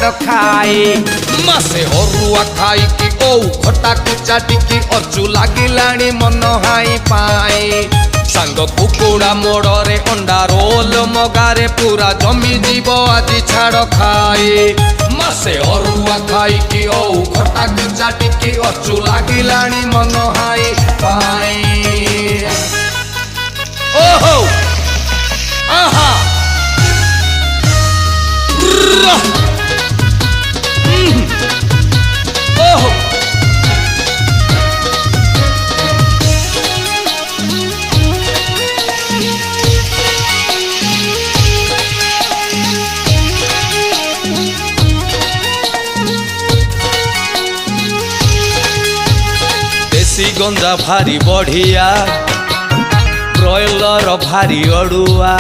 छाड़ खाए मासे अरुआ खाई कि ओ खटा कुचा टिकी अचु लागिलाणी मन हाई पाए सांग कुकुड़ा मोड़े अंडा रोल मगारे पूरा जमी जीव आज छाड़ खाए मासे अरुआ खाई कि ओ खटा कुचा टिकी अचु लागिलाणी मन हाई पाए ओहो आहा ओहो देसी गंजा भारी बढ़िया ब्रॉयलर भारी अड़ुआ